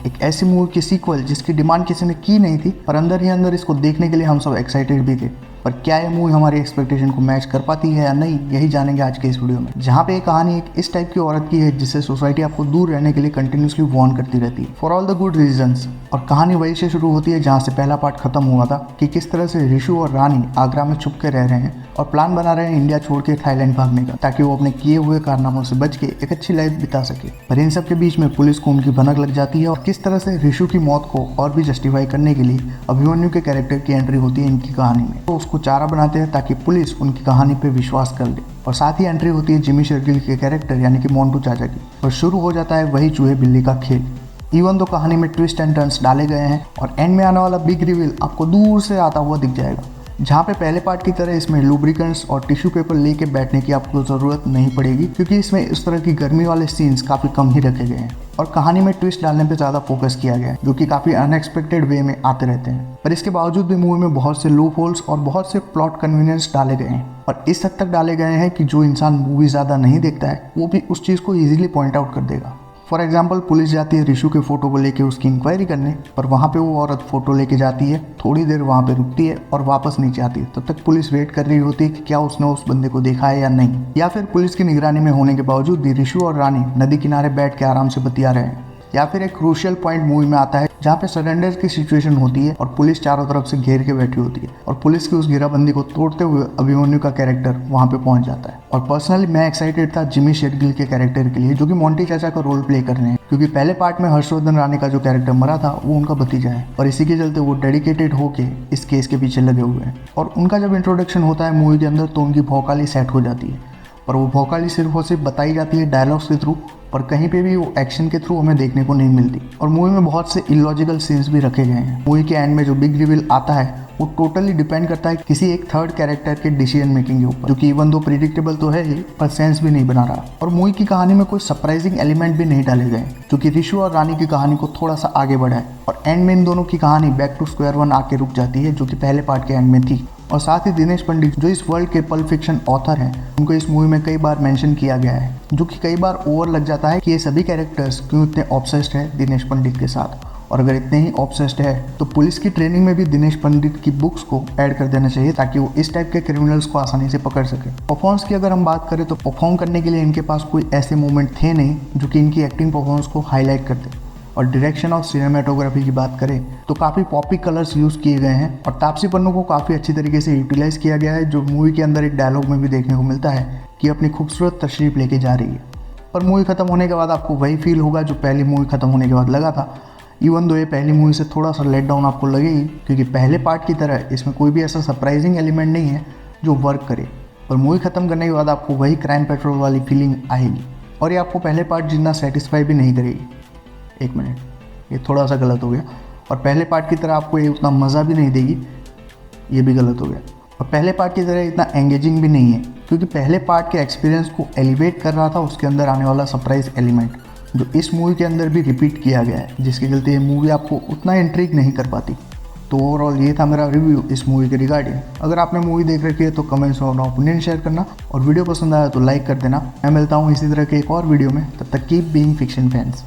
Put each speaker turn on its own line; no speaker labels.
एक ऐसी मूवी की सीक्वल जिसकी डिमांड किसी ने की नहीं थी, पर अंदर ही अंदर इसको देखने के लिए हम सब एक्साइटेड भी थे। पर क्या ये मूवी हमारी एक्सपेक्टेशन को मैच कर पाती है या नहीं, यही जानेंगे आज के इस वीडियो में, जहाँ पे ये कहानी एक इस टाइप की औरत की है जिससे सोसाइटी आपको दूर रहने के लिए कंटिन्यूसली वार्न करती रहती है for all the good reasons. और कहानी वही से शुरू होती है जहाँ से पहला पार्ट खत्म हुआ था कि किस तरह से ऋषु और रानी आगरा में छुप के रह रहे हैं और प्लान बना रहे हैं इंडिया छोड़ के थाईलैंड भागने का, ताकि वो अपने किए हुए कारनामों से बच के एक अच्छी लाइफ बिता सके। पर इन सब के बीच में पुलिस को उनकी भनक लग जाती है और किस तरह से ऋषु की मौत को और भी जस्टिफाई करने के लिए अभिमन्यु के कैरेक्टर की एंट्री होती है इनकी कहानी में। तो उसको चारा बनाते हैं ताकि पुलिस उनकी कहानी पे विश्वास कर ले। और साथ ही एंट्री होती है जिमी शेरगिल के कैरेक्टर यानी कि मोंटू चाचा की, और शुरू हो जाता है वही चूहे बिल्ली का खेल। इवन तो कहानी में ट्विस्ट एंड टर्न्स डाले गए हैं और एंड में आने वाला बिग रिवील आपको दूर से आता हुआ दिख जाएगा, जहाँ पे पहले पार्ट की तरह इसमें लुब्रिकेंट्स और टिश्यू पेपर लेके बैठने की आपको ज़रूरत नहीं पड़ेगी, क्योंकि इसमें इस तरह की गर्मी वाले सीन्स काफ़ी कम ही रखे गए हैं और कहानी में ट्विस्ट डालने पे ज़्यादा फोकस किया गया है, जो कि काफ़ी अनएक्सपेक्टेड वे में आते रहते हैं। पर इसके बावजूद भी मूवी में बहुत से लूप होल्स और बहुत से प्लॉट कन्वीनियंस डाले गए हैं, और इस हद तक डाले गए हैं कि जो इंसान मूवी ज़्यादा नहीं देखता है वो भी उस चीज़ को ईजिली पॉइंट आउट कर देगा। फॉर एग्जाम्पल, पुलिस जाती है ऋषु के फोटो को लेके उसकी इंक्वायरी करने, पर वहाँ पे वो औरत फोटो लेके जाती है, थोड़ी देर वहाँ पे रुकती है और वापस नीचे आती है। तब तक पुलिस वेट कर रही होती है कि क्या उसने उस बंदे को देखा है या नहीं, या फिर पुलिस की निगरानी में होने के बावजूद भी ऋषु और रानी नदी किनारे बैठ के आराम से बतिया रहे हैं। या फिर एक क्रूशियल पॉइंट मूवी में आता है जहाँ पे सरेंडर की सिचुएशन होती है और पुलिस चारों तरफ से घेर के बैठी होती है और पुलिस की उस घेराबंदी को तोड़ते हुए अभिमन्यु का कैरेक्टर वहाँ पे पहुँच जाता है। और पर्सनली मैं एक्साइटेड था जिमी शेरगिल के कैरेक्टर के लिए, जो कि मोंटी चाचा का रोल प्ले कर रहे हैं, क्योंकि पहले पार्ट में हर्षवर्धन रानी का जो कैरेक्टर मरा था वो उनका भतीजा है और इसी के चलते वो डेडिकेटेड होके इस केस के पीछे लगे हुए हैं। और उनका जब इंट्रोडक्शन होता है मूवी के अंदर तो उनकी भौकाली सेट हो जाती है, पर वो भौकाली सिर्फ और सिर्फ बताई जाती है डायलॉग्स के थ्रू, पर कहीं पे भी वो एक्शन के थ्रू हमें देखने को नहीं मिलती। और मूवी में बहुत से इलॉजिकल सीन्स भी रखे गए हैं। मूवी के एंड में जो बिग रिवील आता है वो टोटली डिपेंड करता है किसी एक थर्ड कैरेक्टर के डिसीजन मेकिंग के ऊपर, जो कि इवन दो प्रिडिक्टेबल तो है ही, पर सेंस भी नहीं बना रहा। और मूवी की कहानी में कोई सरप्राइजिंग एलिमेंट भी नहीं डाले गए, जो कि ऋषु और रानी की कहानी को थोड़ा सा आगे बढ़ाए। और एंड में इन दोनों की कहानी बैक टू स्क्वायर वन आके रुक जाती है, जो कि पहले पार्ट के एंड में थी। और साथ ही दिनेश पंडित, जो इस वर्ल्ड के पल्प फिक्शन ऑथर हैं, उनको इस मूवी में कई बार मेंशन किया गया है, जो कि कई बार ओवर लग जाता है कि ये सभी कैरेक्टर्स क्यों इतने ऑब्सेस्ड है दिनेश पंडित के साथ। और अगर इतने ही ऑब्सेस्ड है तो पुलिस की ट्रेनिंग में भी दिनेश पंडित की बुक्स को ऐड कर देना चाहिए, ताकि वो इस टाइप के क्रिमिनल्स को आसानी से पकड़ सके। परफॉर्मेंस की अगर हम बात करें तो परफॉर्म करने के लिए इनके पास कोई ऐसे मोमेंट थे नहीं जो कि इनकी एक्टिंग परफॉर्मेंस को हाईलाइट करते। और डायरेक्शन और सिनेमेटोग्राफी की बात करें तो काफ़ी पॉपी कलर्स यूज़ किए गए हैं और तापसी पन्नू को काफ़ी अच्छी तरीके से यूटिलाइज किया गया है, जो मूवी के अंदर एक डायलॉग में भी देखने को मिलता है कि अपनी खूबसूरत तशरीफ लेके जा रही है। पर मूवी खत्म होने के बाद आपको वही फील होगा जो पहली मूवी खत्म होने के बाद लगा था, इवन दो ये पहली मूवी से थोड़ा सा लेट डाउन आपको लगेगी, क्योंकि पहले पार्ट की तरह इसमें कोई भी ऐसा सरप्राइजिंग एलिमेंट नहीं है जो वर्क करे। पर मूवी खत्म करने के बाद आपको वही क्राइम पेट्रोल वाली फीलिंग आएगी, और ये आपको पहले पार्ट जितना सेटिस्फाई भी नहीं करेगी। एक मिनट, ये थोड़ा सा गलत हो गया। और पहले पार्ट की तरह आपको ये उतना मज़ा भी नहीं देगी, ये भी गलत हो गया। और पहले पार्ट की तरह इतना एंगेजिंग भी नहीं है, क्योंकि पहले पार्ट के एक्सपीरियंस को एलिवेट कर रहा था उसके अंदर आने वाला सरप्राइज एलिमेंट, जो इस मूवी के अंदर भी रिपीट किया गया है, जिसके चलते ये मूवी आपको उतना इंट्रिग नहीं कर पाती। तो ओवरऑल ये था मेरा रिव्यू इस मूवी के रिगार्डिंग। अगर आपने मूवी देख रखी है तो कमेंट्स में अपना ओपिनियन शेयर करना, और वीडियो पसंद आया तो लाइक कर देना। मैं मिलता हूँ इसी तरह के एक और वीडियो में, तब तक कीप बीइंग फिक्शन फैंस।